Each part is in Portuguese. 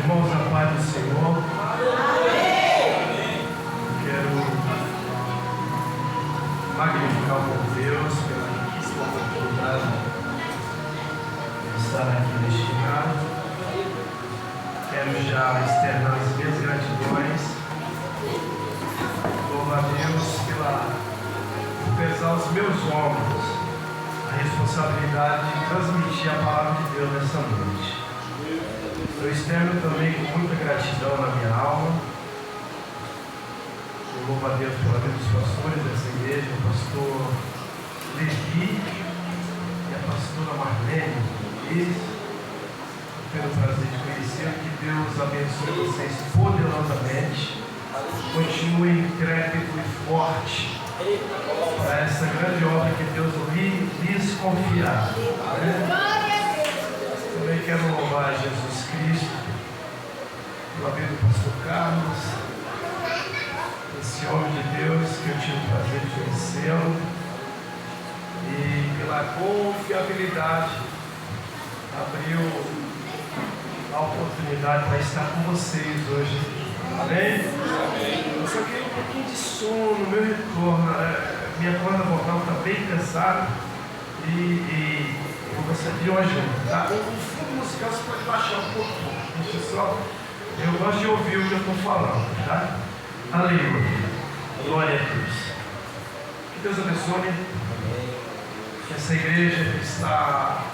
Irmãos, a paz do Senhor. Quero magnificar o bom Deus pela riquíssima oportunidade de estar aqui neste lugar. Quero já externar as minhas gratidões. Louvo a Deus por pesar os meus ombros a responsabilidade de transmitir a palavra de Deus nessa noite. Eu externo também com muita gratidão na minha alma. Eu louvo a Deus pela vida dos pastores dessa igreja, o pastor Levi e a pastora Marlene. Eu tenho o prazer de conhecer. Que Deus abençoe vocês poderosamente. Continue intrépido e forte para essa grande obra que Deus lhes confiar. Também quero louvar a Jesus Cristo pela vida do pastor Carlos, esse homem de Deus que eu tive o prazer de conhecê-lo, e pela confiabilidade abriu a oportunidade para estar com vocês hoje. Amém? Eu só queria um pouquinho de sono, meu retorno, minha corda vocal está bem cansada e eu gostaria de hoje, tá? O fundo musical você pode baixar um pouquinho. Deixa só. Eu gosto de ouvir o que eu estou falando, tá? Aleluia. Glória a Deus. Que Deus abençoe. Que essa igreja que está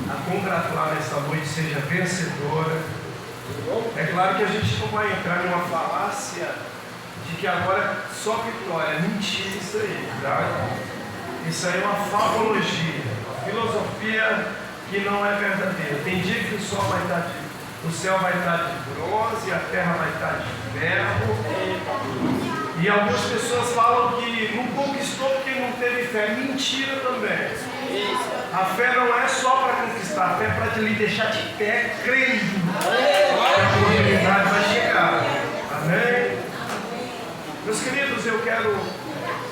a congratular nessa noite seja vencedora. É claro que a gente não vai entrar numa falácia de que agora só vitória. Mentira isso aí, tá? Isso aí é uma fabologia. Filosofia que não é verdadeira. Tem dia que o céu vai estar de bronze, a terra vai estar de ferro. E algumas pessoas falam que não conquistou porque não teve fé. Mentira também. A fé não é só para conquistar, a fé é para lhe deixar de pé, crendo que a oportunidade vai chegar. Amém? Meus queridos, eu quero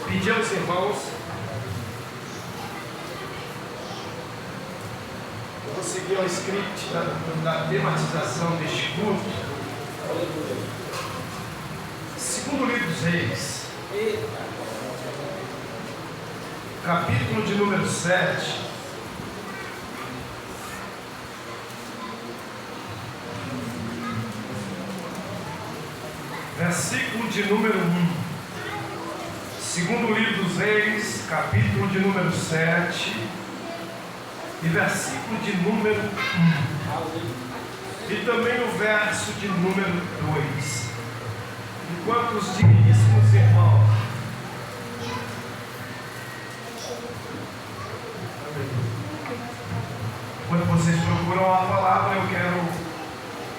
pedir aos irmãos. Vou seguir o script da tematização deste culto. Segundo livro dos Reis, capítulo de número 7. Versículo de número 1. Segundo livro dos Reis, capítulo de número 7. E versículo de número 1. E também o verso de número 2. Enquanto os digníssimos irmãos enquanto vocês procuram a palavra, eu quero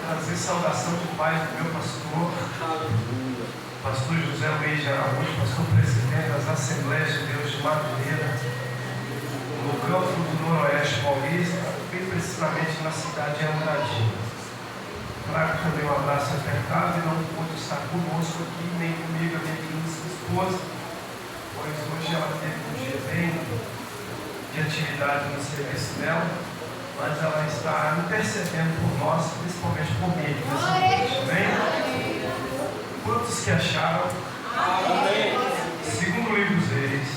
trazer saudação de paz do meu pastor, pastor José Luiz de Araújo, pastor presidente das Assembleias de Deus de Madureira, no campo do Noroeste Paulista, bem precisamente na cidade de Andradina. Trago também um abraço apertado e não pude estar conosco aqui, nem comigo, nem com sua esposa, pois hoje ela teve um dia bem de atividade no serviço dela, mas ela está intercedendo por nós, principalmente por mim nessa noite. Amém? Quantos que acharam? Amém. Segundo livro dos Reis,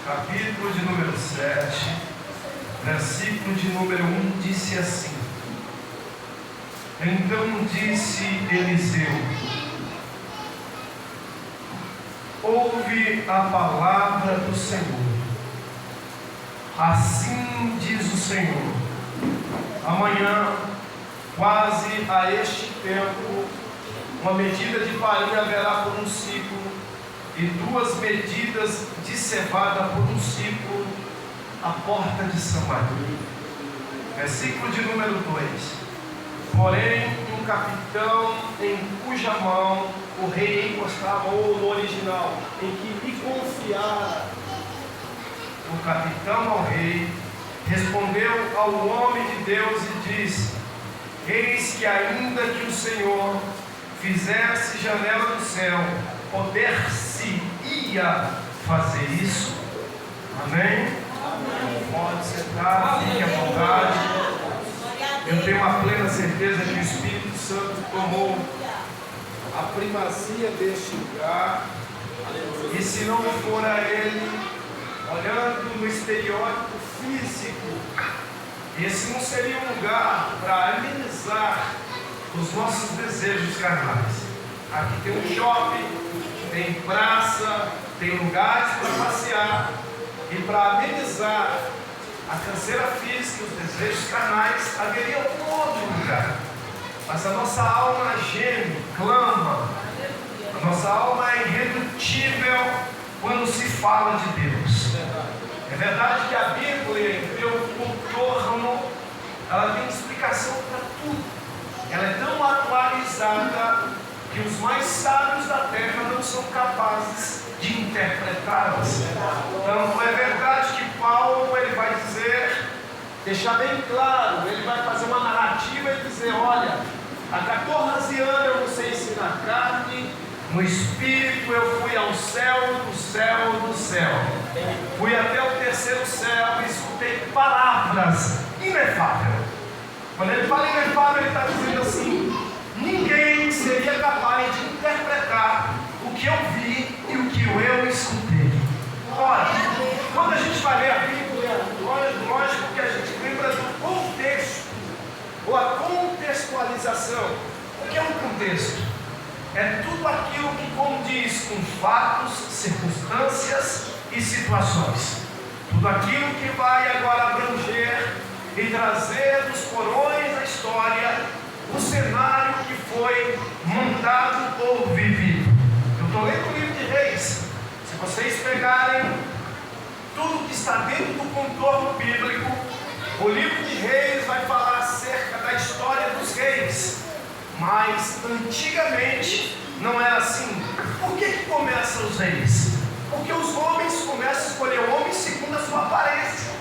capítulo de número 7, versículo de número 1, disse assim: Então disse Eliseu: Ouve a palavra do Senhor. Assim diz o Senhor: Amanhã, quase a este tempo, uma medida de farinha haverá por um ciclo, e 2 medidas de cevada por um ciclo, à porta de Samaria. Versículo de número 2. Porém, um capitão em cuja mão o rei encostava, ou no original, em que lhe confiara o capitão ao rei, respondeu ao homem de Deus e disse: Eis que ainda que o Senhor fizesse janela do céu, poder-se-ia fazer isso. Amém? Amém. Pode sentar, fique à vontade. Eu tenho uma plena certeza que o Espírito Santo tomou a primazia deste lugar. E se não for a Ele, olhando no estereótipo físico, esse não seria um lugar para amenizar os nossos desejos carnais. Aqui tem um shopping, tem praça, tem lugares para passear. E para amenizar a canseira física e os desejos carnais, haveria um outro lugar. Mas a nossa alma geme, clama. A nossa alma é irredutível quando se fala de Deus. É verdade que a Bíblia, em seu contorno, ela tem explicação para tudo. Ela é tão atualizada que os mais sábios da terra não são capazes de interpretá-las. Então é verdade que Paulo ele vai dizer, deixar bem claro, ele vai fazer uma narrativa e dizer, olha, há 14 anos eu não sei se na carne, no espírito eu fui ao céu do céu do céu. Fui até o terceiro céu e escutei palavras inefáveis. Quando ele fala inefável, ele está dizendo assim, ninguém seria capaz de interpretar o que eu vi e o que eu escutei. Ora, quando a gente vai ler a Bíblia, lógico que a gente lembra do contexto, ou a contextualização. O que é um contexto? É tudo aquilo que condiz com fatos, circunstâncias e situações. Tudo aquilo que vai agora abranger e trazer dos porões da história o cenário que foi montado ou vivido. Eu estou lendo o livro de Reis. Se vocês pegarem tudo que está dentro do contorno bíblico, o livro de Reis vai falar acerca da história dos reis. Mas antigamente não era assim. Por que começam os reis? Porque os homens começam a escolher homens segundo a sua aparência.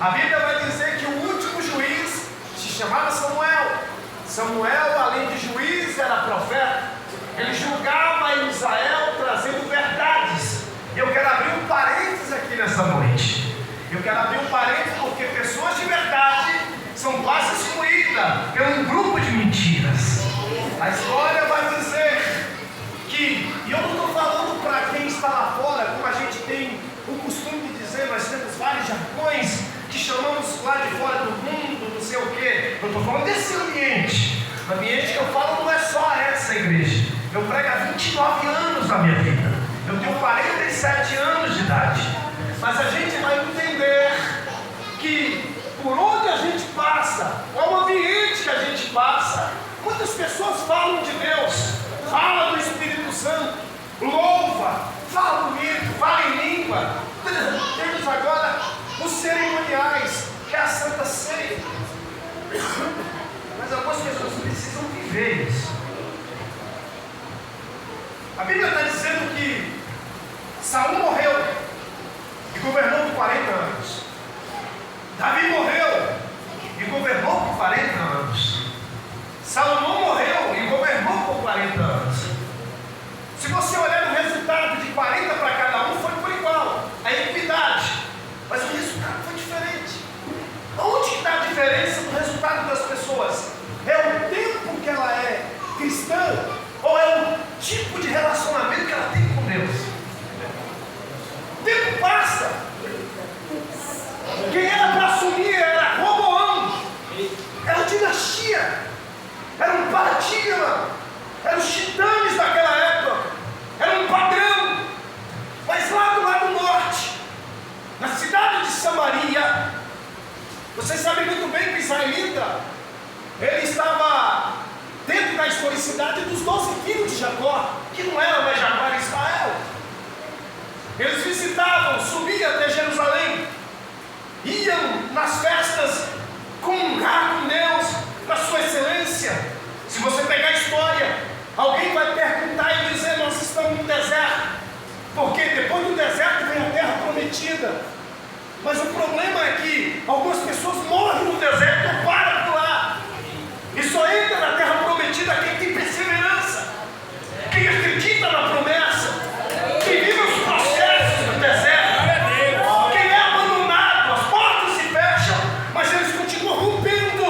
A Bíblia vai dizer que o último juiz se chamava Samuel. Samuel, além de juiz, era profeta. Ele julgava em Israel trazendo verdades. Eu quero abrir um parênteses aqui nessa noite. Eu quero abrir um parênteses porque pessoas de verdade são quase excluídas pelo grupo de mentiras. A história vai dizer que, e eu não estou falando para quem está lá fora, como a gente tem o costume de dizer, nós temos vários jargões que chamamos lá de fora do mundo, não sei o quê. Eu estou falando desse ambiente. O ambiente que eu falo não é só essa igreja. Eu prego há 29 anos da minha vida. Eu tenho 47 anos de idade. Mas a gente vai entender que por onde a gente passa, qual o ambiente que a gente passa, muitas pessoas falam de Deus, falam do Espírito Santo, louva, fala bonito, fala em língua. Temos agora os cerimoniais, que é a Santa Ceia. Mas algumas pessoas precisam viver isso. A Bíblia está dizendo que Saul morreu e governou por 40 anos. Davi morreu e governou por 40 anos. Salomão morreu e governou por 40 anos. Se você olhar o resultado de 40 para cada um, foi por igual, a equidade. Mas o resultado foi diferente. Onde que está a diferença do resultado das pessoas? É o tempo que ela é cristã ou é o tipo de relacionamento que ela tem com Deus? O tempo passa. Quem era para assumir era Roboão. Era uma dinastia. Era um paradigma. Eram os titãs daquela época. Era um padrão. Mas lá do lado norte, na cidade de Samaria, vocês sabem muito bem que o israelita, ele estava dentro da historicidade dos 12 filhos de Jacó, que não era mais Jacó, era Israel. Eles visitavam, subiam até Jerusalém, iam nas festas comungar com Deus, na sua excelência. Se você pegar a história, alguém vai perguntar e dizer, nós estamos no deserto, porque depois do deserto vem a terra prometida. Mas o problema é que algumas pessoas morrem no deserto ou param por lá. E só entra na terra prometida quem tem perseverança, quem acredita na promessa, quem vive os processos do deserto, quem é abandonado, as portas se fecham, mas eles continuam rompendo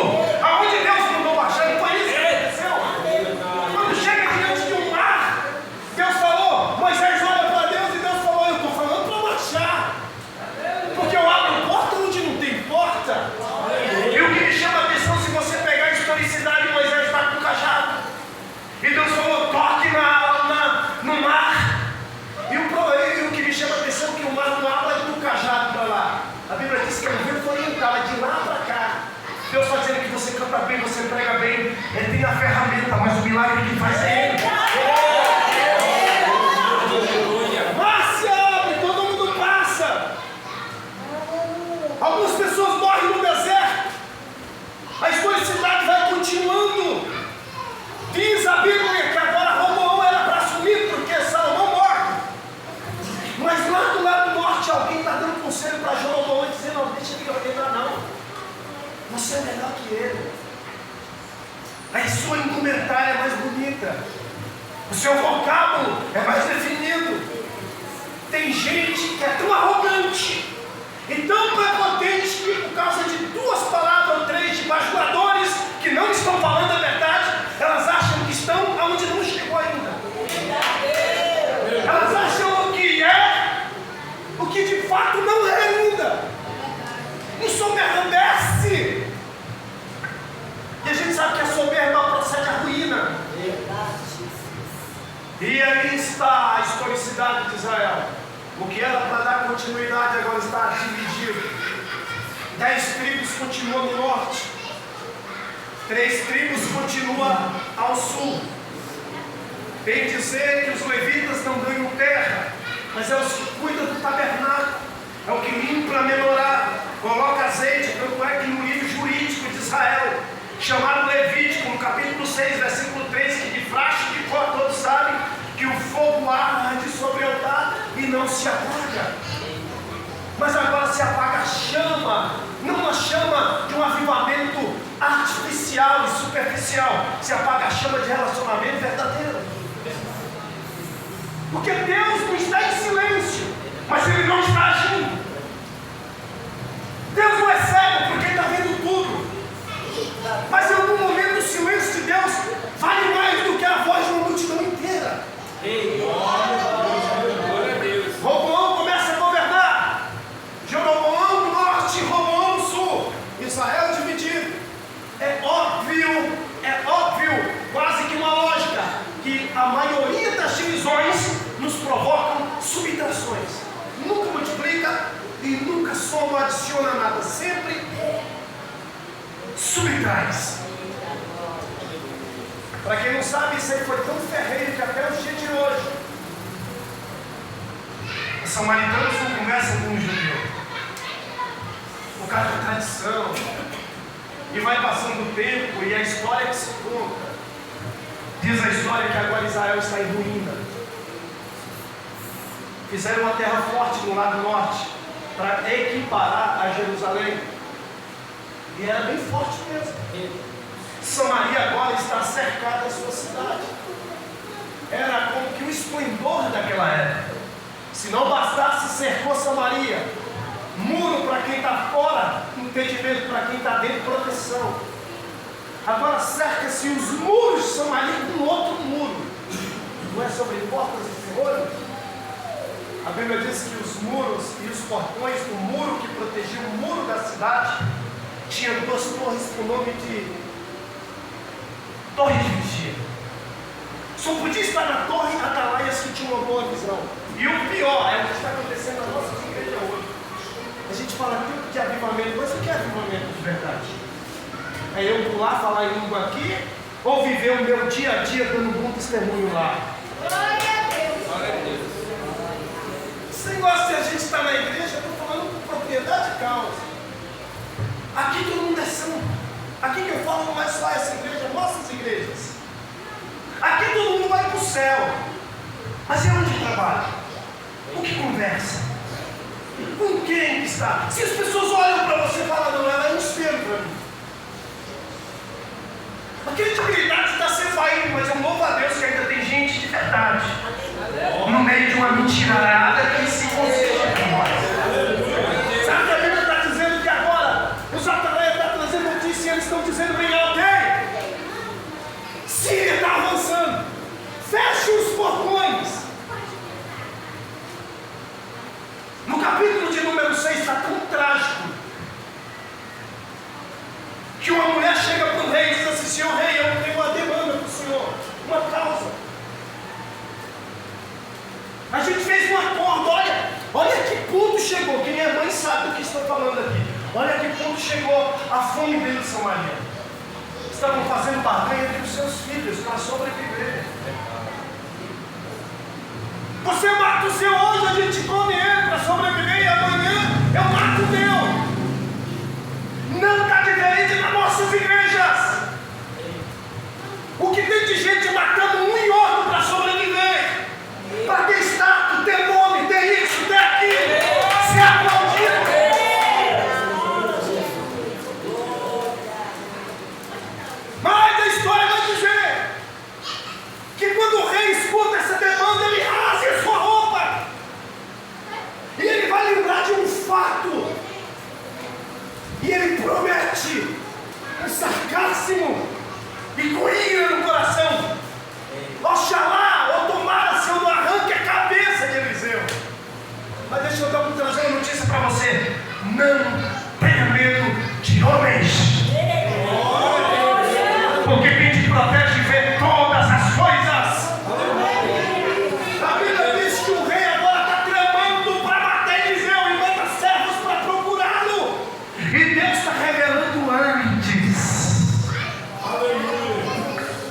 mais bonita. O seu vocábulo é mais definido. Tem gente que é tão arrogante e tão prepotente que por causa de 2 palavras ou 3 de bajuladores que não estão falando a verdade, elas acham que estão aonde não chegou ainda. Elas acham que é o que de fato não é ainda. Ensoberbece. E a gente sabe que a soberba procede à ruína. E aí está a historicidade de Israel. O que era para dar continuidade agora está dividido. 10 tribos continuam no norte. 3 tribos continuam ao sul. Bem dizer que os levitas não ganham terra, mas é os que cuidam do tabernáculo. É o que limpa a menorá, coloca azeite. Tanto é que no livro jurídico de Israel, chamado Levítico, no capítulo 6, versículo 3, que de praxe de cor todos sabem que o fogo arde sobre o altar e não se apaga. Mas agora se apaga a chama, não uma chama de um avivamento artificial e superficial, se apaga a chama de relacionamento verdadeiro. Porque Deus não está em silêncio, mas Ele não está agindo. Deus não é cego porque Ele está vendo tudo. Mas em algum momento o silêncio de Deus vale mais do que a voz de uma multidão inteira. Roboão começa a governar. Jeroboão no norte, Roboão no sul. Israel dividido. É óbvio, quase que uma lógica, que a maioria das divisões nos provocam subtrações. Nunca multiplica e nunca soma ou adiciona nada. Sempre subtrais. Para quem não sabe, isso aí foi tão ferreiro que até os dias de hoje os samaritanos não conversam com o judeu. Por causa da tradição. E vai passando o tempo e a história que se conta. Diz a história que agora Israel está em ruína. Fizeram uma terra forte no lado norte para equiparar a Jerusalém. E era bem forte mesmo. Samaria agora está cercada a sua cidade. Era como que o esplendor daquela época. Se não bastasse, cercou Samaria. Muro para quem está fora, impedimento para quem está dentro, proteção. Agora cerca-se os muros de Samaria com outro muro. Não é sobre portas e ferrolhos? A Bíblia diz que os muros e os portões, o muro que protegia o muro da cidade, tinha 2 torres com o nome de torre de vigia. Só podia estar na torre atalaias que tinham uma boa visão. E o pior é o que está acontecendo na nossa igreja hoje. A gente fala tanto de avivamento, mas o que é avivamento de verdade? É eu pular, falar em língua aqui, ou viver o meu dia a dia dando um bom testemunho lá? Glória a Deus! Glória a Deus! Esse negócio de a gente estar na igreja, eu estou falando com propriedade de causa. Aqui todo mundo é santo. Aqui que eu falo não é só essa igreja, nossas igrejas. Aqui todo mundo vai para o céu. Mas é onde trabalha? O que conversa? Com quem está? Se as pessoas olham para você e falam, não, ela é um espelho para mim. A credibilidade está sendo saindo, mas eu louvo a Deus que ainda tem gente de verdade. No meio de uma mentirada que se considera demais. Sabe que a Bíblia está dizendo que agora os atletas estão trazendo notícia e eles estão dizendo bem alto, ei! Síria está avançando. Feche os portões. No capítulo de número 6 está tão trágico que uma mulher chega para o rei e diz assim: senhor rei, eu tenho uma demanda para o senhor, uma causa. A gente fez um acordo, olha que ponto chegou. Quem é mãe sabe do que estou falando aqui. Olha que ponto chegou a fome dentro de Samaria. Estavam fazendo barganha entre os seus filhos para sobreviver. Você mata o seu hoje, a gente come ele para sobreviver, e amanhã eu mato o meu. Não está diferente nas nossas igrejas. O que tem de gente matando um e outro para sobreviver, para ter status, ter nome, ter isso, ter aquilo, ser aplaudido. Mas a história vai dizer porque quem te protege vê todas as coisas. A Bíblia diz que o rei agora está tramando para matar Eliseu e manda servos para procurá-lo. E Deus está revelando antes.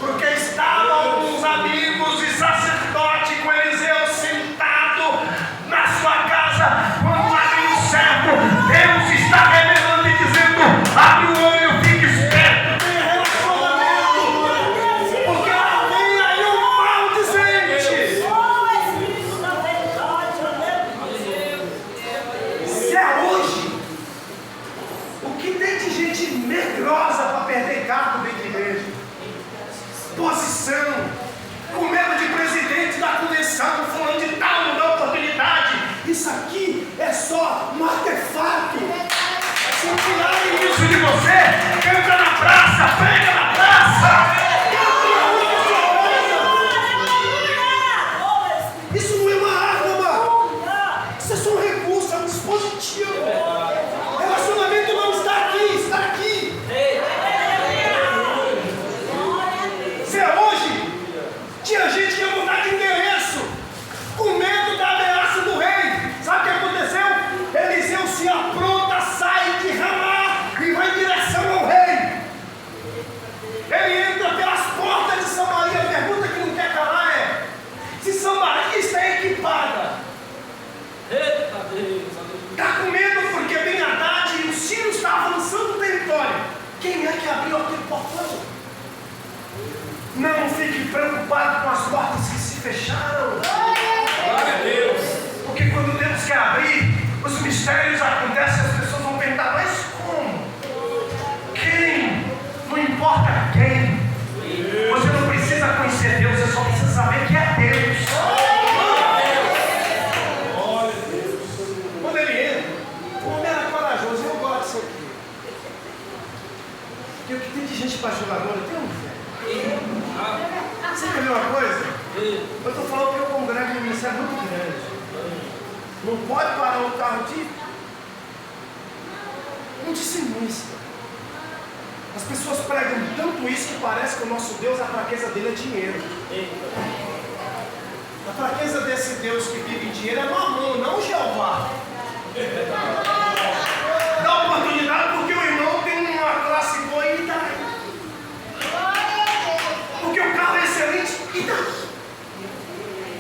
Porque estavam alguns amigos e sacerdote com Eliseu sentado na sua casa. Quando abre o servo, Deus está revelando e dizendo: abre o olho, fique esperto, tenha relacionamento, porque lá vem aí um maldizente. Se é hoje, o que tem de gente medrosa para perder cargo dentro da igreja, posição, com medo de presidente da convenção, falando de tal, não dá oportunidade. Isso aqui é só um artefato. Se tirarem isso de você, canta na praça, prega na praça. Isso não é uma arma, isso é só um recurso, é um dispositivo. Relacionamento não está aqui, está aqui. Se é hoje, tinha gente que ia mudar de endereço, com medo da ameaça do rei. Sabe o que aconteceu? Eliseu se apronta, sai de Ramá e vai em direção ao rei. Ele entra pelas portas de Samaria. A pergunta que não quer calar é: se Samaria está equipada, está com medo porque Ben-Hadad e os sírios estão avançando o território. Quem é que abriu aquele portão? Não fique preocupado com as portas que se fecharam. Glória a Deus. Porque quando Deus quer abrir, os mistérios acontecem, as pessoas vão perguntar: mas como? Quem? Não importa quem. Você não precisa conhecer Deus, você só precisa saber que é Deus. Quando ele entra, o homem era corajoso. Eu gosto disso aqui. Porque o que tem de gente bajuladora, tem um fé. Você quer ver uma coisa? Eu estou falando que eu congrego no ministério muito grande. Não pode parar um carro de um dissimista. As pessoas pregam tanto isso que parece que o nosso Deus, a fraqueza dele é dinheiro. A fraqueza desse Deus que vive em dinheiro é Mamon, não Jeová. Dá oportunidade porque o irmão tem uma classe boa e tá aí. Porque o carro é excelente e tá aí.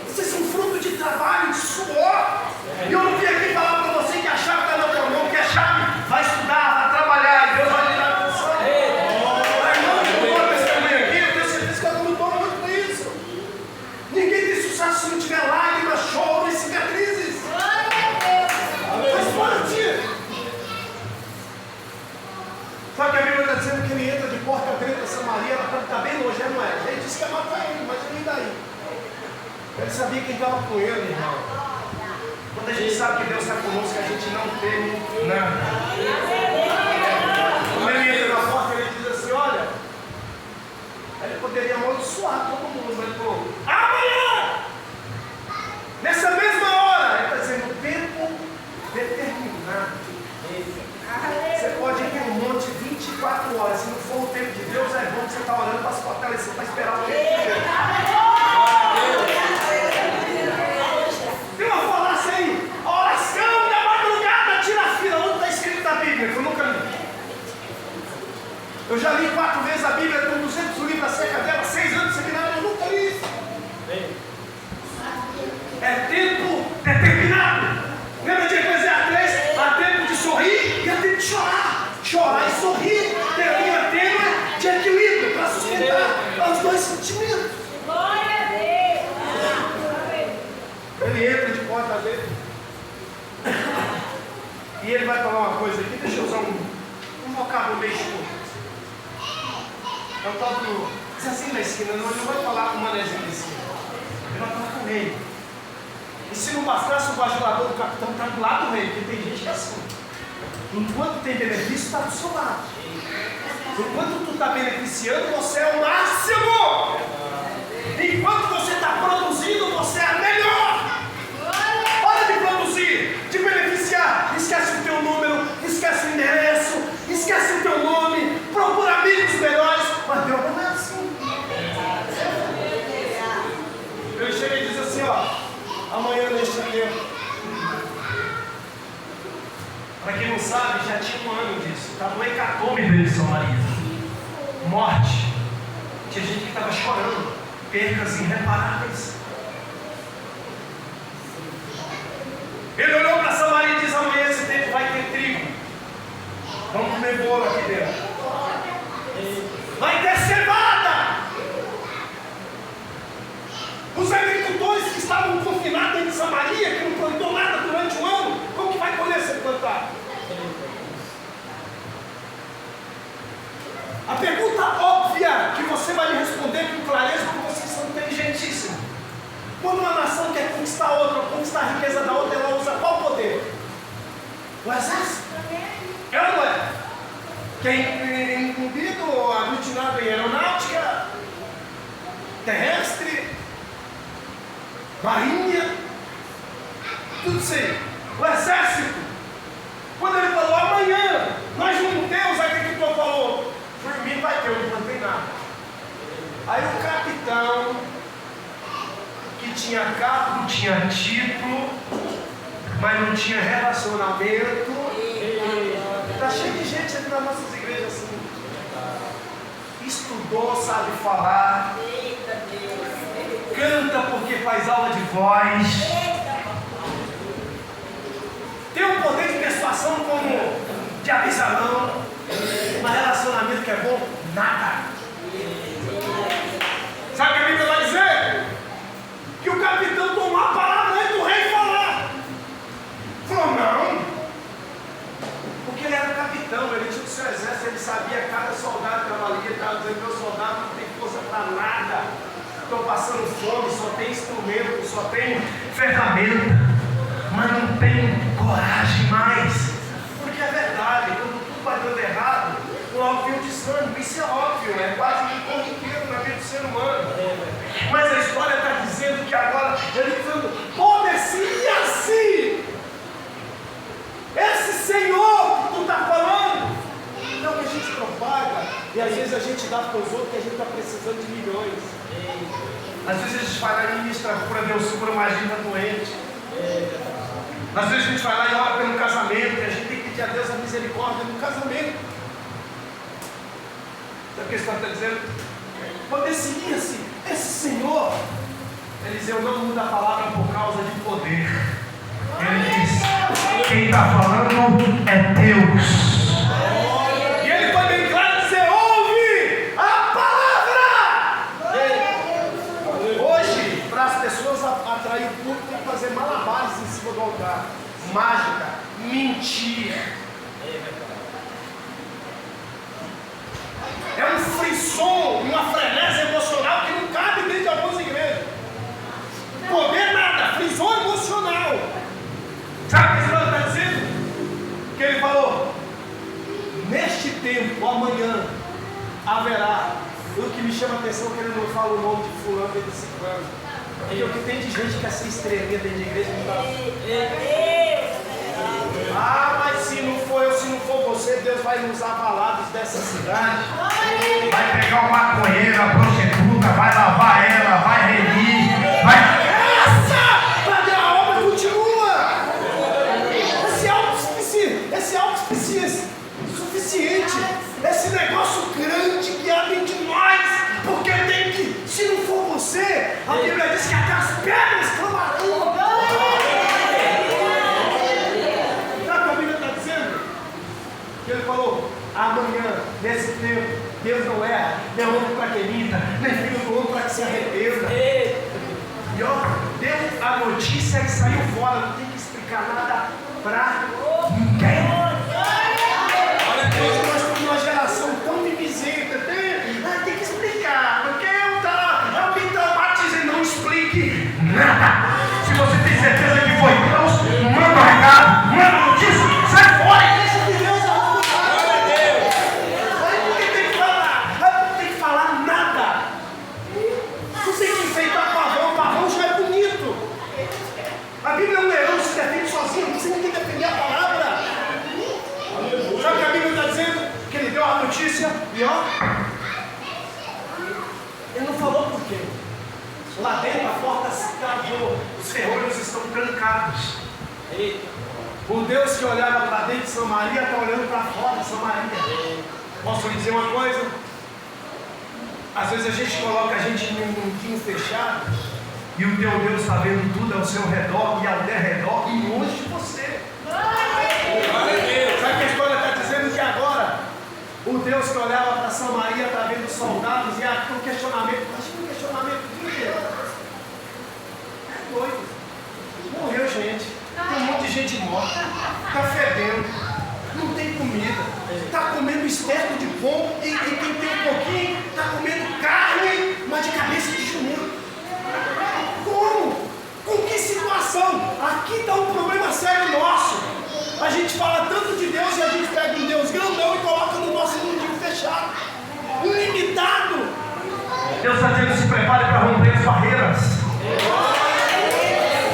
Vocês são fruto de trabalho, de suor. E eu não vim aqui falar para você que a chave está na tua mão, que a chave vai estudar, vai trabalhar, e Deus vai lhe dar atenção. Aí não, que eu vou testemunho aqui, eu tenho certeza que eu não estou muito com isso. Ninguém tem sucesso se não tiver lágrimas, choro e cicatrizes. Faz parte. Sabe que a Bíblia está dizendo que ele entra de porta dentro da Samaria, ela está bem longe, não é? Ele disse que ia matar ele, mas ele daí. Ele sabia quem estava com ele, irmão. Quando a gente sabe que Deus está conosco, a gente não teme nada. Quando ele entra na porta, ele diz assim: olha, ele poderia amaldiçoar todo mundo, mas ele falou: amanhã, nessa mesma hora, ele está dizendo: tempo determinado. Você pode ir para um monte 24 horas, se não for o tempo de Deus, é bom que você está orando para se fortalecer, para esperar o tempo de Deus. Tem uma falácia aí: a oração da madrugada tira a fila. Onde está escrito na Bíblia? Que eu nunca li. Eu já li 4 vezes a Bíblia, com 200 livros acerca dela, 6 anos de seminário, eu nunca li isso. É tempo determinado. Lembra de Eclesiastes 3? Há tempo de sorrir e há tempo de chorar. Chorar e sorrir tem a linha tênue de equilíbrio para sustentar os dois sentimentos. Glória a Deus. Ele entra de porta dele e ele vai falar uma coisa aqui. Deixa eu usar um vocábulo meio escuro. É o tal do Zezinho da esquina. Não, ele não vai falar com o manezinho da esquina. Ele vai falar com o rei. E se não bastasse, o bajulador do capitão está do lado do rei, porque tem gente que é assim. Enquanto tem benefício, está do seu lado. Enquanto tu está beneficiando, você é o máximo. Enquanto você está produzindo, você é a melhor. Hora de produzir, de beneficiar. Esquece o teu número, esquece o endereço, esquece o teu nome, procura amigos melhores. Mas Deus não é Tinha gente que estava chorando, percas irreparáveis. Ele olhou para Samaria e disse: amanhã esse tempo vai ter trigo. Vamos comer bolo aqui dentro. Vai ter cevada. Os agricultores que estavam confinados dentro de Samaria, que não plantou nada durante um ano, como que vai colher sem plantar? A pergunta óbvia que você vai me responder com clareza, porque vocês são inteligentíssimos. Quando uma nação quer conquistar a outra, conquistar a riqueza da outra, ela usa qual poder? O exército. É ou não é? Que é incumbido, aglutinado em aeronáutica, terrestre, marinha, tudo isso aí. O exército. Quando ele falou amanhã, nós vamos ter, os agricultores falou, por mim vai ter, eu não plantei nada. Aí o capitão, que tinha cargo, tinha título, mas não tinha relacionamento. Está cheio de gente aqui nas nossas igrejas assim. Estudou, sabe falar. Canta porque faz aula de voz. Tem um poder de persuasão como de Abisalão. Mas relacionamento que é bom, nada. Sabe o que a Bíblia vai dizer? Que o capitão tomou a palavra antes do rei falar. Falou, não. Porque ele era capitão, ele tinha o seu exército, ele sabia cada soldado que estava ali, ele estava dizendo, meu soldado não tem força para nada. Estão passando fome, só tem instrumento, só tem ferramenta, mas não tem coragem mais. Porque é verdade, quando tudo vai dando errado, logo vem o desânimo, isso é óbvio, é quase um corriqueiro na vida do ser humano. Mas a história está dizendo que agora ele está dizendo, poderia-se esse Senhor que tu está falando, não que a gente propaga, e às vezes a gente dá para os outros que a gente está precisando de milhões. Às vezes a gente vai lá e ministra a cura, Deus cura, imagina doente. Às vezes a gente vai lá e ora pelo casamento, e a gente tem que pedir a Deus a misericórdia no casamento. Sabe o que a história está dizendo? Poderia-se esse Senhor, Eliseu não muda a palavra por causa de poder. Ele diz, quem está falando é Deus. E ele foi bem claro de dizer, ouve a palavra. Hoje, para as pessoas atrair o público, tem que fazer malabares em cima do altar. Mágica, mentir. É um frisson, uma frenesi emocional que não cabe dentro de algumas igrejas. Poder nada, frisson emocional. Sabe o que a história está dizendo? Que ele falou, neste tempo, amanhã, haverá. O que me chama a atenção é que ele não fala o nome de fulano e de ciclano. Porque o que tem de gente que quer ser estrelinha dentro de igreja não dá. Ah, mas se não for eu, se não for você, Deus vai nos avalados dessa cidade. Vai pegar o maconheiro, a prostituta, vai lavar ela, vai remir, vai... Esse negócio grande que há dentro de nós, porque tem que, se não for você, a Bíblia diz que até as pedras clamarão. Sabe o que a Bíblia está dizendo? Que ele falou, amanhã, nesse tempo, Deus não erra, nem homem para que minta, nem filho do homem para que se arrependa. E ó, deu a notícia e saiu fora, não tem que explicar nada para ninguém. Hoje nós estamos numa geração tão mimizenta, tem que explicar, porque eu me traumatizo e não explique nada. Se você tem certeza que foi Deus, manda um recado, manda notícia, sai fora e deixa de Deus aí porque tem que falar, não tem que falar nada. Não tem que enfeitar pavão já é bonito. A Bíblia é um leão, se defende sozinho, não precisa ninguém defender a palavra. Sabe o que a Bíblia está dizendo? Que ele deu a notícia e ó, ele não falou por quê. Lá dentro a porta se travou, os ferrolhos estão trancados. O Deus que olhava para dentro de Samaria está olhando para fora de Samaria. Posso lhe dizer uma coisa? Às vezes a gente coloca a gente num mundinho fechado e o teu Deus está vendo tudo ao seu redor e ao derredor e longe de você. Sabe que a história está dizendo que agora o Deus que olhava para Samaria está vendo soldados e aqui um questionamento, acho que um questionamento inteiro. É doido. Morreu gente, tem um monte de gente morta, está fedendo, não tem comida, está comendo esterco de pombo e quem tem um pouquinho está comendo carne, mas de cabeça de jumento. Como? Com que situação? Aqui está um problema sério nosso. A gente fala tanto de Deus e a gente pega um Deus grandão e coloca no nosso mundinho fechado, limitado. Deus está dizendo: se prepare para romper as barreiras.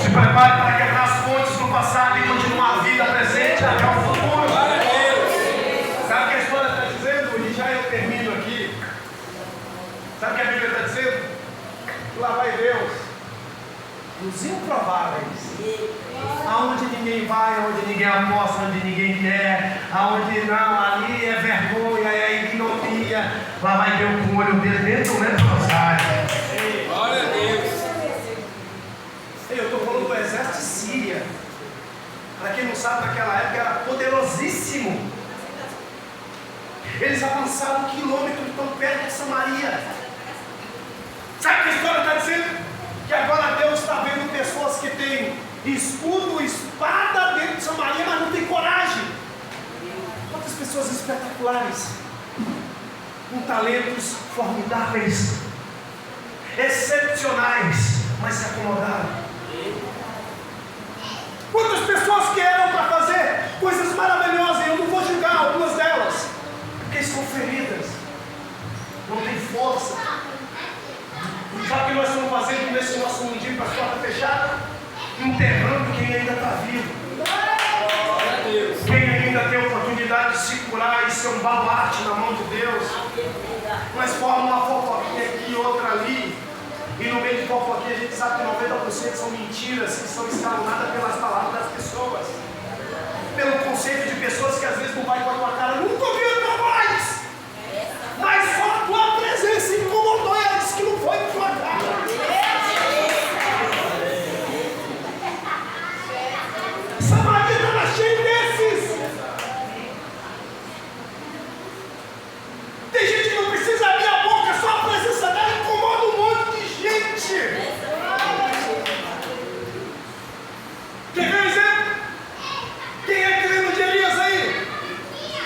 Se prepare para quebrar as pontes do passado e continuar a vida presente até o futuro. Sabe o que a história está dizendo? E já eu termino aqui. Sabe o que a Bíblia está dizendo? Lá vai Deus nos improváveis, aonde ninguém vai, aonde ninguém aposta, onde ninguém quer, aonde não, ali é vergonha, é ignomínia. Lá vai Deus com o olho dele dentro do leprosário. Glória a Deus. Eu estou falando do exército de Síria. Para quem não sabe, naquela época era poderosíssimo. Eles avançaram quilômetros tão perto de Samaria. Sabe o que a história está dizendo? Que agora Deus está vendo pessoas que têm escudo, espada dentro de Samaria, mas não tem coragem. Quantas pessoas espetaculares, com talentos formidáveis, excepcionais, mas se acomodaram. Quantas pessoas que eram para fazer coisas maravilhosas, e eu não vou julgar algumas delas, porque estão feridas, não tem força. Sabe o que nós estamos fazendo nesse nosso mundinho com as portas fechadas? Enterrando quem ainda está vivo. Quem ainda tem oportunidade de se curar e ser um baluarte na mão de Deus. Mas forma uma fofoquinha aqui, outra ali. E no meio de fofoquinha a gente sabe que 90% são mentiras que são escalonadas pelas palavras das pessoas. Pelo conceito de pessoas que às vezes não vai com a tua cara, nunca ouviram tua voz. Mas só a tua presença incomodou e ela disse que não foi com tua cara. Samaria estava cheia desses. Tem gente que não precisa abrir a boca, só a presença dela incomoda um monte de gente. Quer ver o exemplo? Quem é que lembra de Elias aí?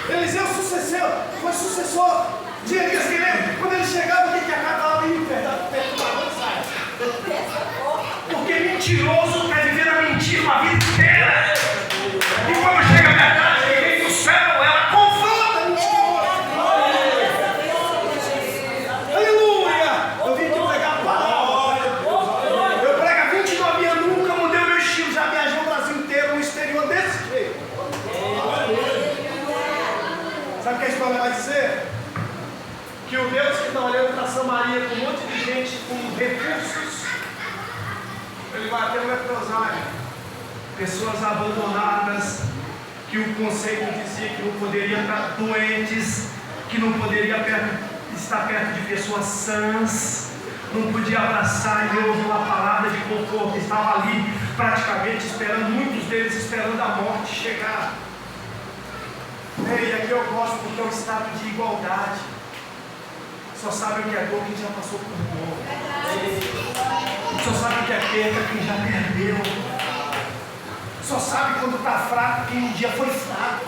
Eliseu foi sucessor de Elias, que lembra? Quando ele chegava, o que a cara estava meio perto da mão, sai. Porque mentiroso quer viver a mentira uma vida inteira. E quando chega a verdade que vem do céu, ela confronta a mentiroso. Aleluia! Eu vim aqui pregar a palavra. Eu prego há 29 anos, nunca mudei o meu estilo. Já viajei o Brasil inteiro, no exterior desse jeito. Sabe o que a história vai dizer? Que o Deus que está olhando para Samaria com um monte de gente com recursos, ele vai até o leprosário. Pessoas abandonadas, que o conceito dizia que não poderia estar doentes, que não poderia estar perto de pessoas sãs, não podia abraçar e ouvir uma palavra de conforto. Estava ali praticamente esperando, muitos deles esperando a morte chegar. E aqui eu gosto porque é um estado de igualdade. Só sabe o que é dor quem já passou por dor. Só sabe o que é perda quem já perdeu. Só sabe quando está fraco quem um dia foi fraco.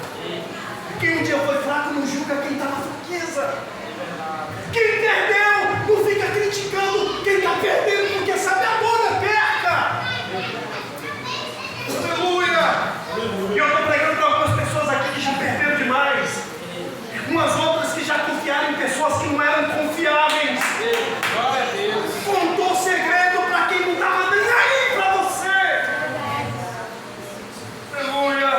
Quem um dia foi fraco não julga quem está na fraqueza. Quem perdeu não fica criticando quem está perdendo, porque sabe a dor da perca. Aleluia! E eu estou pregando para algumas pessoas aqui que já perderam demais. Umas outras que já confiaram em pessoas que não eram confiáveis. Glória a Deus. Contou segredo para quem não estava nem aí para você. Aleluia.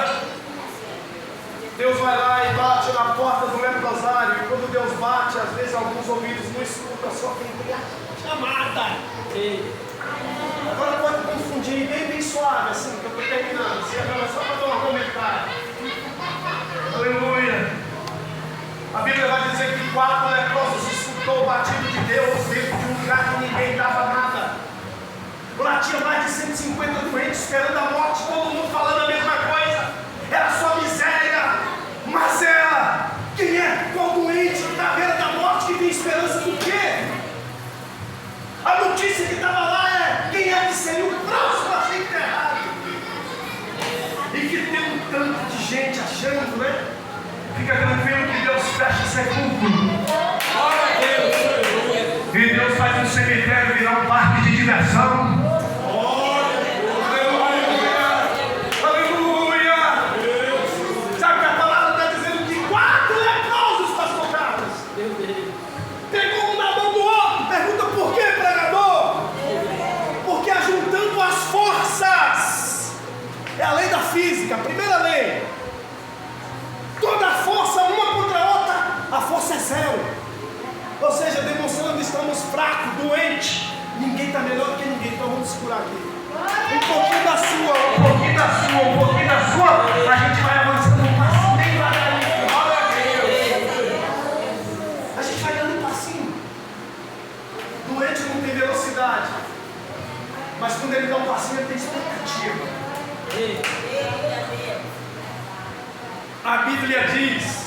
Deus vai lá e bate na porta do leprosário. E quando Deus bate, às vezes alguns ouvidos não escutam, só quem tem a chamada. Agora pode confundir bem suave, assim, que eu estou terminando. Se agora só para dar um comentário. Aleluia. A Bíblia vai dizer que 4 leprosos escutaram escutou o batido de Deus dentro de um lugar que ninguém dava nada. Lá tinha mais de 150 doentes esperando a morte, todo mundo falando a mesma coisa. Era só miséria. Mas ela, quem é? Qual doente que está à beira da morte que tem esperança do quê? A notícia que estava lá é: quem é que seria o próximo a ser enterrado? E que tem um tanto de gente achando, né? Fica tranquilo que Deus fecha sepulcro. Glória a Deus. E Deus faz um cemitério virar um parque de diversão. Aleluia! Sabe que a palavra está dizendo que 4 leprosos, pastor Carlos, pegou um na mão do outro. Pergunta por quê, pregador? Porque ajuntando as forças. É a lei da física, a primeira lei. Toda a força, uma contra a outra, a força é zero. Ou seja, demonstrando que estamos fracos, doentes. Ninguém está melhor do que ninguém, então vamos segurar aqui. Um pouquinho da sua, um pouquinho da sua, um pouquinho da sua, a gente vai avançando um passinho bem devagarinho. Glória a Deus. A gente vai dando um passinho. Doente não tem velocidade, mas quando ele dá um passinho, ele tem expectativa. A Bíblia diz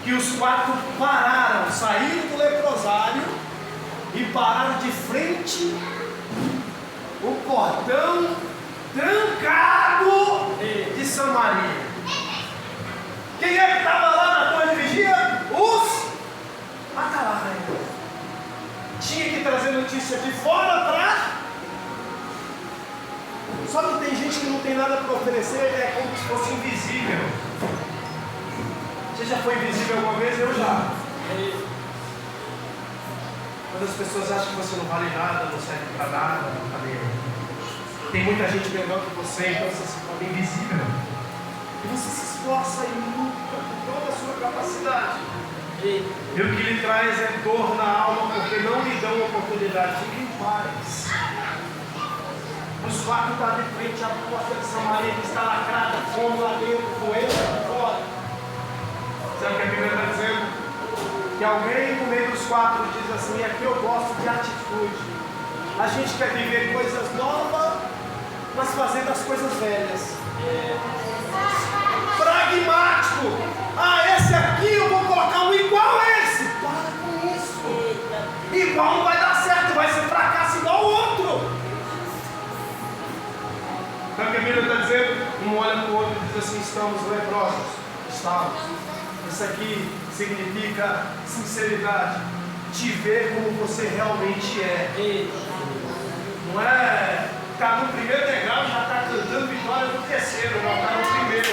que os 4 pararam, saíram do leprosário e pararam de frente o portão trancado de Samaria. Quem é que estava lá na torre de vigia? Os atalaias. Tinha que trazer notícia de fora para... Só que tem gente que não tem nada para oferecer, é como se fosse invisível. Você já foi invisível alguma vez? Eu já. Quando as pessoas acham que você não vale nada, não serve para nada, não está nem aí. Tem muita gente melhor que você, então você se torna invisível. E você se esforça e luta com toda a sua capacidade. E o que lhe traz é dor na alma, porque não lhe dão oportunidade. Fique em paz. Os 4 estão de frente à porta de Samaria, que está lacrada, fome lá dentro, doença lá fora. Sabe o que a Bíblia está dizendo? Que alguém no meio dos 4 diz assim: aqui eu gosto de atitude. A gente quer viver coisas novas, mas fazendo as coisas velhas. Pragmático. Ah, esse aqui eu vou colocar um igual a esse. Para com isso. Igual não vai dar certo, vai ser fracasso igual ao outro. Sabe o que a Bíblia está dizendo? Um olha para o outro e diz assim: estamos leprosos. Estamos. Isso aqui significa sinceridade. Te ver como você realmente é. Não é ficar no primeiro degrau e já está cantando vitória no terceiro. Não, está no primeiro.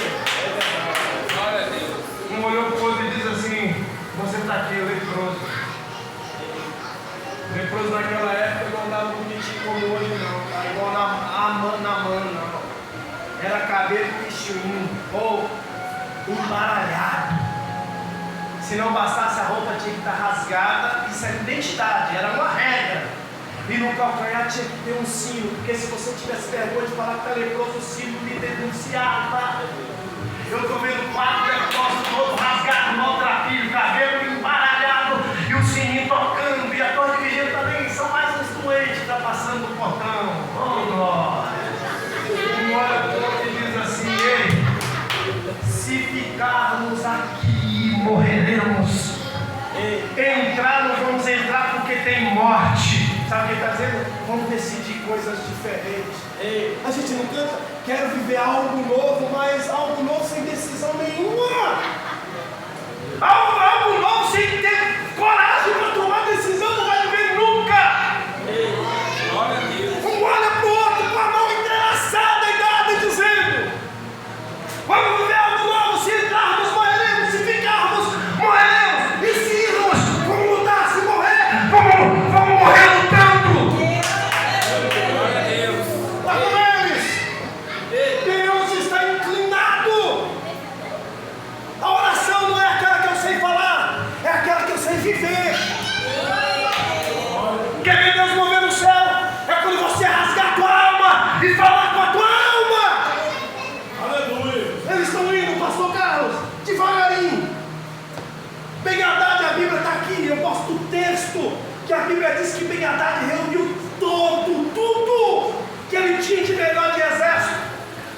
Glória a Deus. Um olhou para o outro e diz assim: você está aqui, leproso. Leproso naquela época não andava bonitinho como hoje, não. Tá? Igual na mão, não. Era cabelo pichuinho ou embaralhado. Se não bastasse, a roupa tinha que estar rasgada. Isso era identidade, era uma regra. E no calcanhar tinha que ter um sino, porque se você tivesse vergonha de falar que está leproso, o sino lhe denunciava. Eu estou vendo 4 leprosos todos rasgados, maltrapilho, cabelo embaralhado e o sininho tocando. E a torre de vigia também são mais uns doentes que estão passando no portão. Oh, glória! Um olha para o outro e diz assim: ei, se ficarmos aqui, morreremos. Entrar, não vamos entrar porque tem morte. Sabe o que ele está dizendo? Vamos decidir coisas diferentes. A gente não canta, quero viver algo novo, mas algo novo sem decisão nenhuma. Algo novo sem ter coragem para tomar decisão, não vai viver nunca. Glória a Deus. Um olha para o outro com a mão entrelaçada e dada, dizendo: vamos viver algo novo. Se entrarmos, morreremos. Se ficarmos, morreremos. E se irmos, vamos lutar. Se morrer, vamos morrer lutando. Glória a Deus. Está com eles. Deus está inclinado. A oração não é aquela que eu sei falar. que a Bíblia diz que Ben-Hadad reuniu tudo que ele tinha de melhor de exército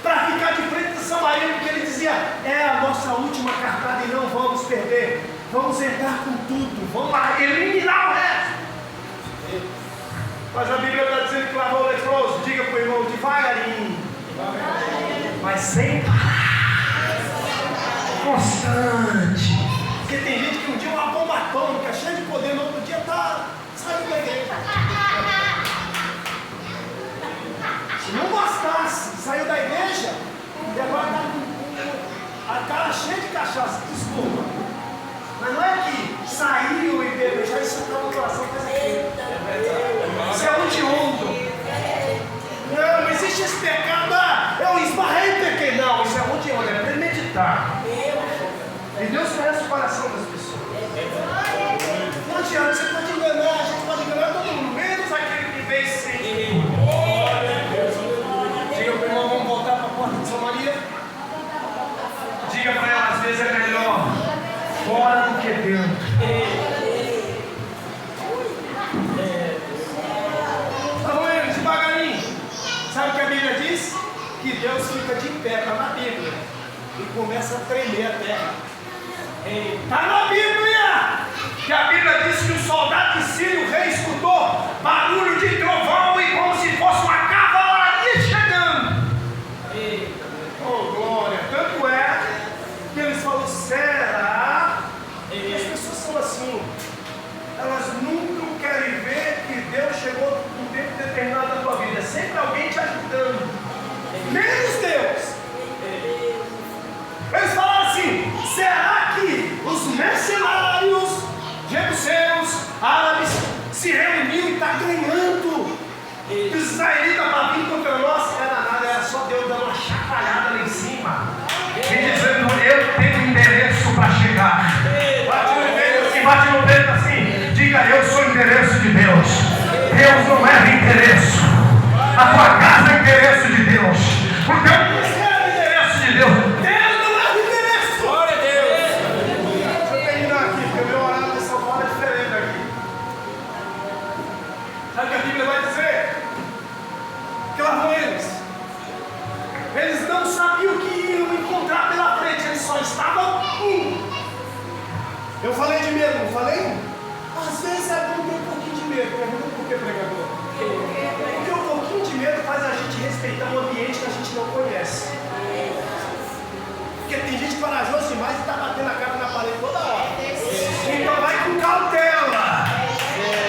para ficar de frente de Samaria, porque ele dizia: é a nossa última cartada e não vamos perder, vamos entrar com tudo, vamos lá eliminar o resto. Mas a Bíblia está dizendo que lavou o leproso. Diga para o irmão: devagarinho, mas sem parar, constante. Porque tem gente que um dia é uma bomba atômica, cheia de poder, no outro dia está saindo da igreja. Se não bastasse, saiu da igreja e agora está com a cara cheia de cachaça. Desculpa, mas não é que saiu e bebeu, já isso está no coração, faz aquilo. Isso é onde não existe esse pecado. Eu esbarrei e pequei. Não, isso é onde é premeditar. E Deus conhece o coração das pessoas. Não adianta, você pode enganar, a gente pode enganar todo mundo, menos aquele que veio sem. Diga para o irmão: vamos voltar para a porta de Samaria. Diga para ela: às vezes é melhor fora do que dentro. Sabe o que a Bíblia diz? Que Deus fica de pé, está na Bíblia, e começa a tremer a terra. Está na Bíblia que a Bíblia diz que o soldado de Sírio, o rei, escutou barulho de trovão e como se fosse uma cavalaria chegando. Oh glória! Tanto é que eles falam: será? E as pessoas são assim, elas nunca querem ver que Deus chegou num tempo determinado da tua vida. É sempre alguém te ajudando, menos Deus. Eles falaram assim: será que os mercenários jebuseus, árabes, se reuniu e está ganhando? Os israelitas para vir contra nós? Era nada, era só Deus dando uma chacoalhada lá em cima e dizendo: eu tenho endereço para chegar. Bate no peito assim, diga: eu sou o endereço de Deus. Deus não erra endereço. A tua casa é endereço de Deus. O teu ministério é endereço de Deus. Deus não erra endereço. Glória a Deus. Deixa eu terminar aqui, porque o meu horário dessa hora é diferente aqui. Sabe o que a Bíblia vai dizer? Que lá vão eles. Eles não sabiam o que iam encontrar pela frente, eles só estavam indo. Eu falei de medo, não falei? Às vezes é bom ter um pouquinho de medo. Pergunta por que, pregador? Porque um pouquinho de medo faz a gente respeitar um ambiente que a gente não conhece. Porque tem gente corajosa demais e está batendo a cara na parede toda hora. Então vai com cautela.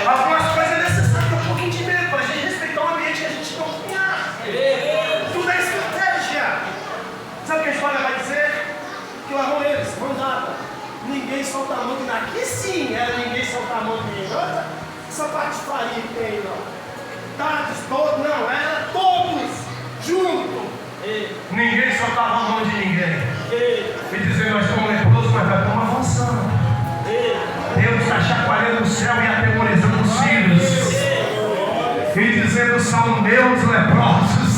Algumas coisas é necessário ter um pouquinho de medo para a gente respeitar um ambiente que a gente não conhece. Tudo é estratégia. Sabe o que a história vai dizer? Que lá vão eles, mandada. Ninguém solta a mão de daqui, sim, era ninguém soltar a mão de mim. Olha essa patifaria que tem, não. Dados todos, não, era todos juntos. Ninguém soltava a mão de ninguém. E dizer: nós somos leprosos, mas nós estamos avançando. Deus está chacoalhando o céu e atemorizando os filhos. E dizendo: são meus leprosos.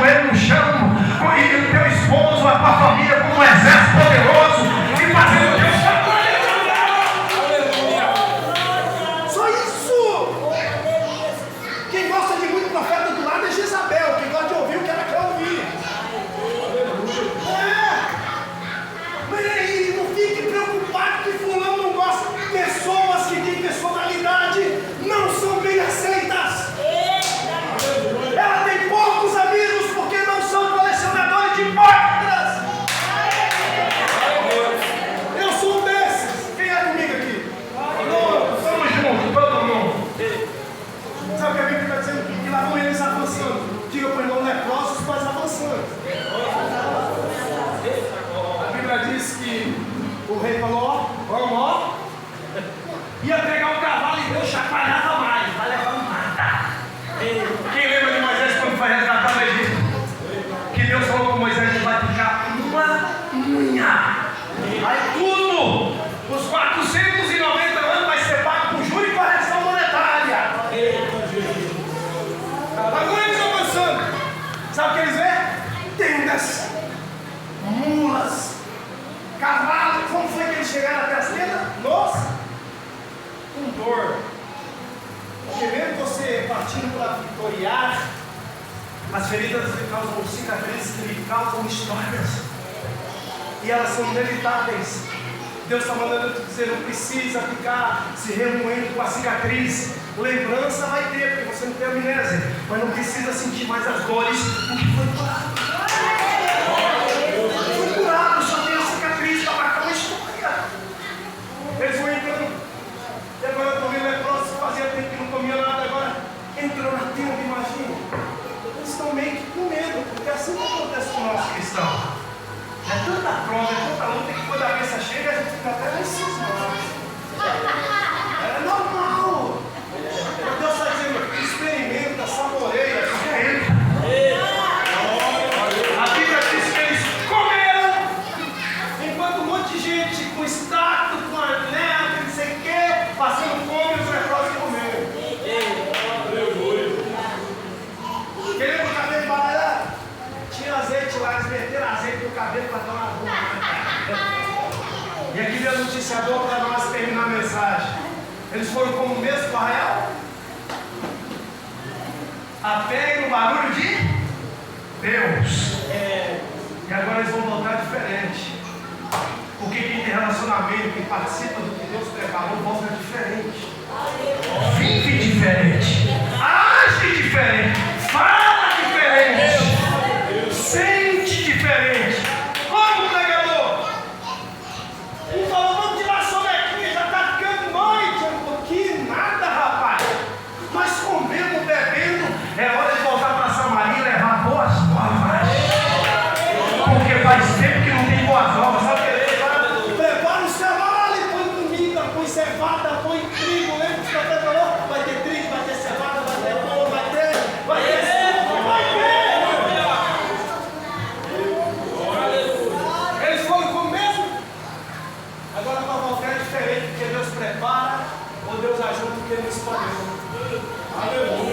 No chão, e o teu esposo, a tua família, como um exército poderoso, e fazendo o teu chamado. Só isso. Quem gosta de muito profeta do lado é Jezabel. Quem gosta de ouvir o que ela quer ouvir. Sabe o que eles veem? Tendas, mulas, cavalos. Como foi que eles chegaram até as tendas? Nossa, com dor. Porque mesmo você partindo para vitoriar, as feridas lhe causam cicatrizes, que lhe causam histórias. E elas são inevitáveis. Deus está mandando te dizer, não precisa ficar se remoendo com a cicatriz. Lembrança vai ter, porque você não tem amnésia. Mas não precisa sentir mais as dores, porque foi curado. Foi curado, só tem a cicatriz para marcar uma história. Eles vão entrando. E agora eu estou vendo leprosos, fazia tempo que não comia nada, agora entrou na tenda, imagina. Eles estão meio que com medo, porque assim que acontece com o nosso cristão. É tanta prova, é tanta luta que quando a cabeça chega a gente fica até mais cismado. É normal. Deus está dizendo, experimenta, saboreia. A Bíblia diz que eles comeram, enquanto um monte de gente com status, com anel, não sei o que, passando fome, os leprosos comeram. Querendo o cabelo embaralhado? Tinha azeite lá, eles meteram azeite no cabelo para dar uma boa. E aqui vem a notícia boa para nós terminar a mensagem. Eles foram como mesmo para Arraial? Até no barulho de Deus. E agora eles vão voltar diferente. Porque quem tem relacionamento, quem participa do que Deus preparou, volta diferente. Vive diferente. Age diferente. Fala diferente. Sente diferente. Como pregador? Ele falou, vamos tirar a sonequinha, já está ficando noite. Um pouquinho, nada, rapaz. Nós comendo, bebendo, é hora de voltar para Samaria e levar boas novas. Porque faz tempo que não tem boas novas, sabe o que ele faz? Prepara o cevada e põe comida, põe cevada, põe trigo. Lembra que o senhor até falou? Vai ter trigo, vai ter cevada, vai ter pão, vai ter suco, vai ter. Eles foram com o mesmo. Agora para voltar é diferente, porque Deus prepara ou Deus ajuda porque Ele escolheu.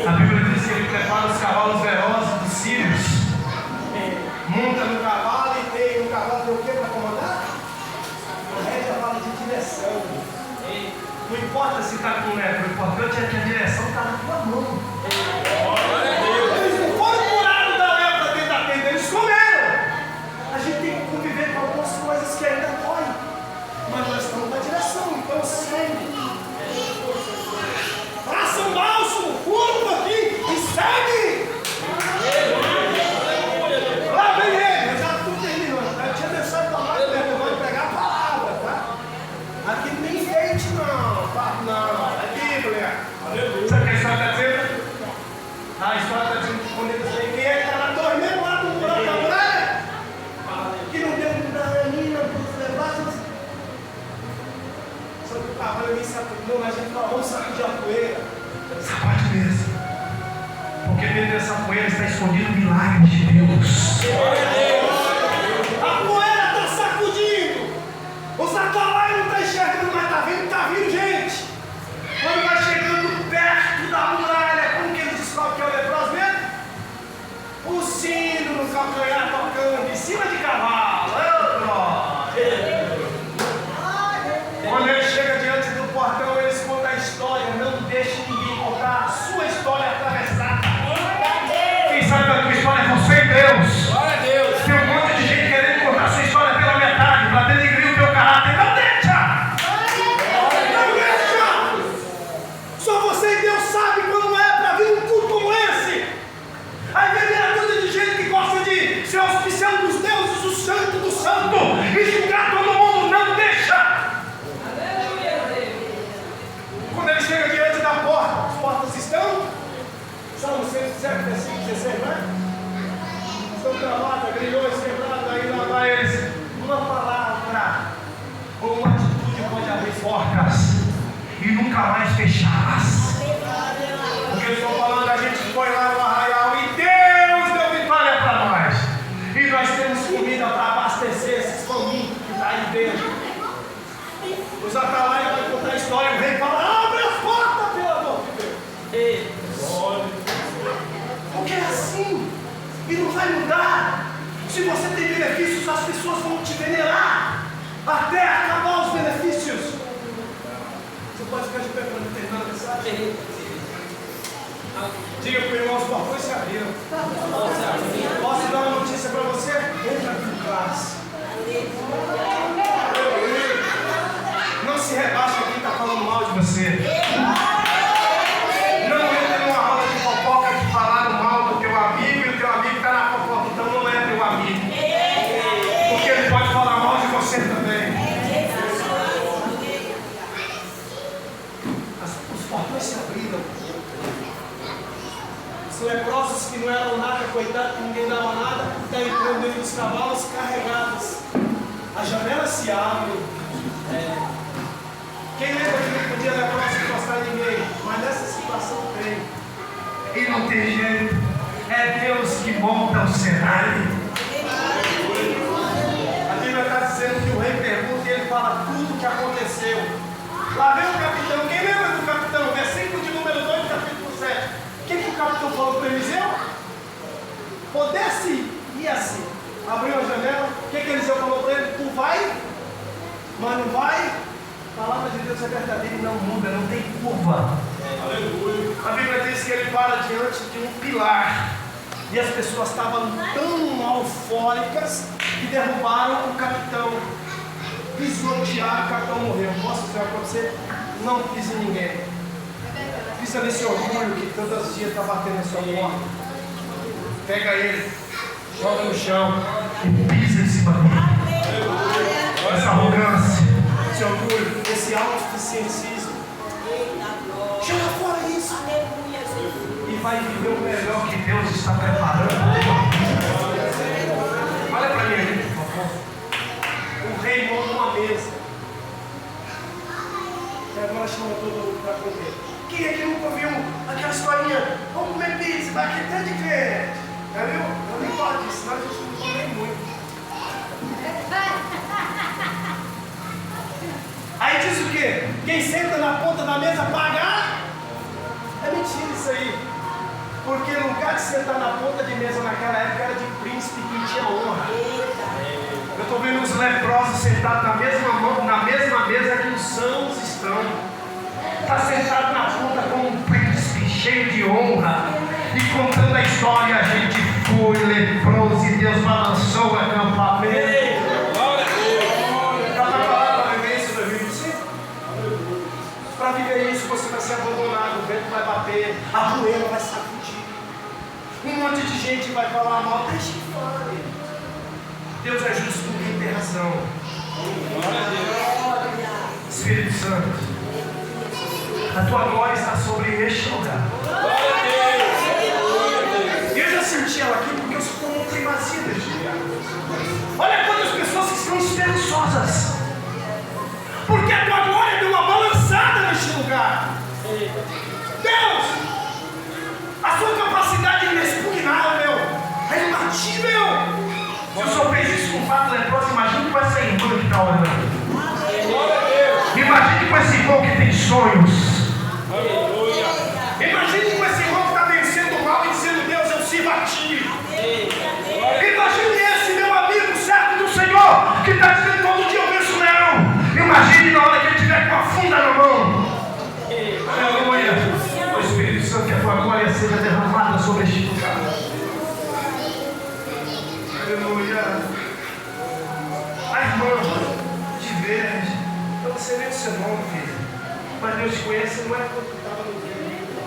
A Bíblia diz que Ele prepara os cavalos velozes dos sírios. Monta no cavalo e tem um cavalo tem o que para comandar? A rédea fala de direção. Não importa se está com lepra, o importante é que a direção está na tua mão. Eles não foram curados da lepra dentro da tenda, eles comeram. A gente tem que conviver com algumas coisas que ainda doem, mas nós estamos na direção, então segue. Faça um bálsamo, fura um pouquinho e segue. Lá vem ele, eu já estou terminando. Eu tinha deixado para lá, eu vou pegar a palavra, tá? Aqui não tem enfeite, não, papo não, é Bíblia. Sabe o que a história está dizendo? A história está dizendo que quando eles veem quem é que está na torre mesmo lá no buraco da muralha, que não deu danina para os levados. Só que o cavalo nem sacudiu, mas a gente falou, vamos sacudir a poeira. Sacode mesmo. Porque dentro dessa poeira está escondido o milagre de Deus. A poeira está sacudindo. Os atalaios não estão enxergando, mas está vindo gente. Quando vai chegando perto da muralha, como que eles descobrem que é o leproso mesmo? O sino no calcanhar tocando, em cima de cavalo. Quando ele chega diante do portão, eles contam a história. Não deixe ninguém contar a sua história atravessada. Quem sabe da tua história é você e Deus. Glória a Deus. Tem um monte de gente querendo contar a sua história pela metade, para denegrir o teu caráter. Não deixa! Não deixa! Só você e Deus sabem como é para vir um culto como esse. Aí vem a tudo de gente que gosta de ser auspiciando dos deuses, o santo do santo, e julgar todo mundo. Não deixa! Quando ele chega diante da porta, as portas estão, Salmo 107, versículo 16, não é? Estão travadas, grilhões quebrados, aí lá vai eles. Uma palavra ou uma atitude pode abrir portas e nunca mais fechá-las. Porque eles estão falando, a gente foi lá no Arraial e Deus deu vitória para nós. E nós temos comida para abastecer esses famintos que está aí dentro. Os atalaios vão contar a história, o rei fala, abre as portas, pelo amor de Deus. Porque é assim. E não vai mudar. Se você tem benefícios, as pessoas vão te venerar até acabar os benefícios. Você pode ficar de pé para não terminar a mensagem? Diga para o irmão, os portões se abriram. Posso dar uma notícia para você? Entra com classe. Não se rebaixa quem está falando mal de você. Não entra numa roda de fofoca de falar mal do teu amigo e o teu amigo está na fofoca. Então não é teu amigo. Porque ele pode falar mal de você também. Os portões se abriram. Os leprosos que não eram nada, coitado, que ninguém dava nada, estão entrando dentro dos cavalos carregados. As janelas se abrem. Quem lembra que não podia leproso encostar em ninguém? Mas nessa situação tem. E não tem jeito. É Deus que monta o cenário. A Bíblia está dizendo que o rei pergunta e ele fala tudo o que aconteceu. Lá vem o capitão. Quem lembra do capitão? Versículo de número 2, capítulo 7. O que o capitão falou para Eliseu? Pudesse ir assim. Abriu a janela. O que Eliseu falou para ele? Tu vai, mas não vai. A palavra de Deus é verdadeira e não muda, não tem curva. Aleluia. A Bíblia diz que ele para diante de um pilar. E as pessoas estavam tão eufóricas que derrubaram o capitão. Pisotearam, o capitão morreu. Posso dizer para você? Não pisa em ninguém. Pisa nesse orgulho que todos os dias está batendo na sua porta. Pega ele, joga no chão e pisa em cima dele. Essa arrogância, esse orgulho, esse autossuficientismo. Joga fora isso. E vai viver o melhor que Deus está preparando. Olha para mim aqui, por favor. O rei monta uma mesa. E agora chama todo mundo para comer. Quem é que nunca ouviu aquela historinha? Vamos comer pizza, vai aqui até de crente. Já viu? Eu nem gosto disso, senão a gente não come muito. Aí diz o quê? Quem senta na ponta da mesa paga? É mentira isso aí. Porque o lugar de sentar na ponta de mesa naquela época era de príncipe que tinha honra. Eu estou vendo os leprosos sentados na mesma mesa que os sãos estão. Está sentado na ponta como um príncipe cheio de honra. E contando a história, a gente foi leproso e Deus balançou o acampamento. Está preparado para viver isso em 2025? Para viver isso você vai ser abandonado, o vento vai bater, a poeira vai sacudir. Um monte de gente vai falar mal, deixa que fale. Deus é justo, ninguém tem razão. Espírito Santo, a tua glória está sobre este lugar. Eu já senti ela aqui porque eu sou como primazia deste lugar. Olha quantas pessoas que estão esperançosas. Porque a tua glória deu uma balançada neste lugar. Deus, a sua capacidade é inexpugnável, é imbatível. Se o Senhor fez isso com o fato leproso, imagine com essa irmã que está orando. Imagine com esse irmão que tem sonhos. Imagine com esse irmão que está vencendo o mal e dizendo: Deus, eu sirvo a ti. Imagine esse meu amigo servo do Senhor que está dizendo: todo dia eu venço o leão. Imagine na hora que ele estiver com a funda na mão. Aleluia. O Espírito Santo, que a tua glória seja derramada sobre este lugar. Aleluia. A irmã de verde, eu não sei nem o seu nome, filho, mas Deus te conhece, não é quando estava no vento.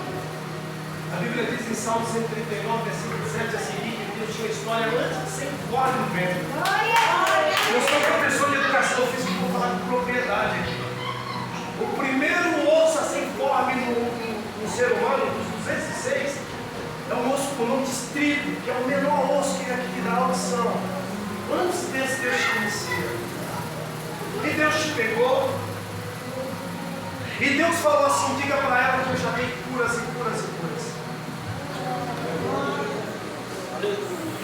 A Bíblia diz em Salmo 139, versículo 7 a seguir, que Deus tinha uma história antes de ser voado no vento. Eu sou professor de educação física e vou falar com propriedade aqui. O primeiro osso a ser informe no ser humano, dos 206, é um osso com o nome de estribo, que é o menor osso que dá audição. Antes desse, Deus te conhecia. E Deus te pegou. E Deus falou assim: diga para ela que eu já dei curas e curas e curas.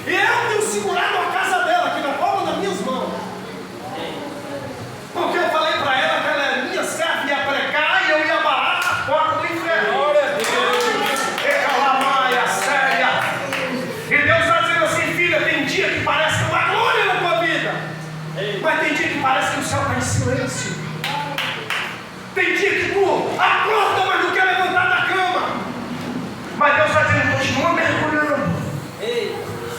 E eu tenho segurado a casa dela aqui na palma das minhas mãos. Porque eu falei para ela que ela é minha serva, ia pregar e eu ia barrar a porta do inferno. Glória a Deus. E Deus está dizendo assim: parece que o céu está em silêncio. Tem dia que tu acorda, mas não quer levantar da cama. Mas Deus está dizendo, continua mergulhando.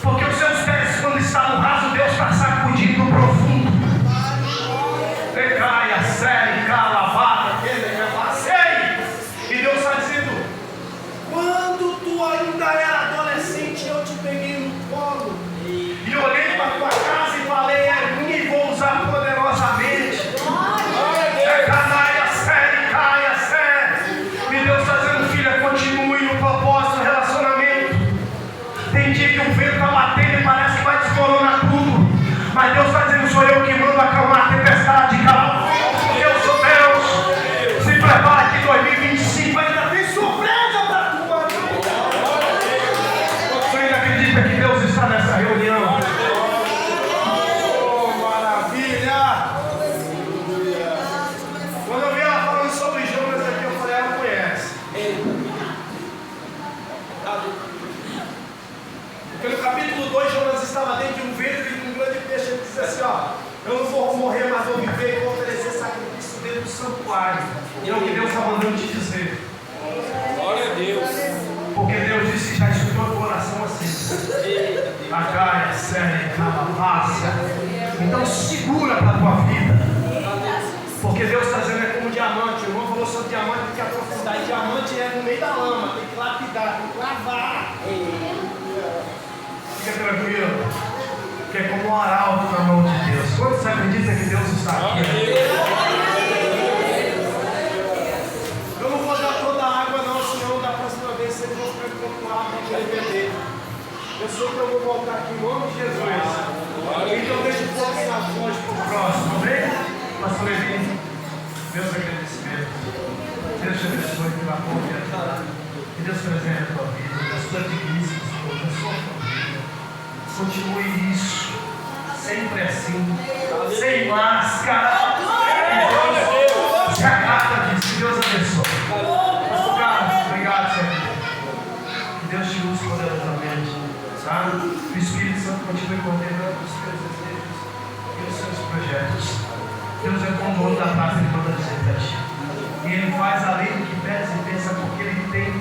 Porque os seus pés, quando estão no raso, Deus está sacudindo no profundo. Decaia, série, calabada, e Deus está dizendo, quando tu ainda era adolescente, eu te peguei no colo. E olhei para tua casa e falei, é minha e vou usar poderosamente. E Deus está dizendo, filha, continue no propósito do relacionamento. Tem dia que o vento está batendo e parece que vai desmoronar tudo. Mas Deus está dizendo, sou eu que mando acalmar a tempestade. Eu sou Deus. Se prepara que 2025 ainda tem surpresa para tu. Você ainda acredita que Deus está nessa reunião? Oh, maravilha! Quando eu vi ela falando sobre Jonas aqui, eu falei, ela conhece. Porque no capítulo 2, Jonas estava dentro de um ventre de um grande peixe. Ele disse assim, ó, eu não vou morrer, mas vou viver e vou oferecer sacrifício dentro do santuário. E é o que Deus está mandando te dizer. Glória a Deus. Porque Deus disse que já escutou o coração assim. A caia, séria, calabácia. Então segura para a tua vida. Porque Deus está dizendo, é como diamante. O irmão falou sobre diamante, tem que aprofundar. E diamante é no meio da lama, tem que lapidar, tem que lavar. Fica tranquilo, que é como um arauto na mão de Deus. Quando você acredita que Deus está aqui? Eu não vou dar toda a água não, senão da próxima vez vocês vão ficar com água para poder beber. Eu sei que eu vou voltar aqui em nome de Jesus. Então deixa um pouquinho na fonte para o próximo, amém? Pastor Levi, meus agradecimentos. Deus te abençoe pela confiança. Que Deus presente a tua vida, a sua digníssima esposa, a sua família. Continue isso, sempre assim, sem máscara. Se agrada disso, que Deus abençoe. Pastor Carlos, obrigado, Senhor. Que Deus te use poderosamente, sabe? Que o Espírito Santo continue coordenando os teus desejos e os seus projetos. Deus é o dono da paz de toda a gente. E Ele faz além do que pede e pensa, porque Ele tem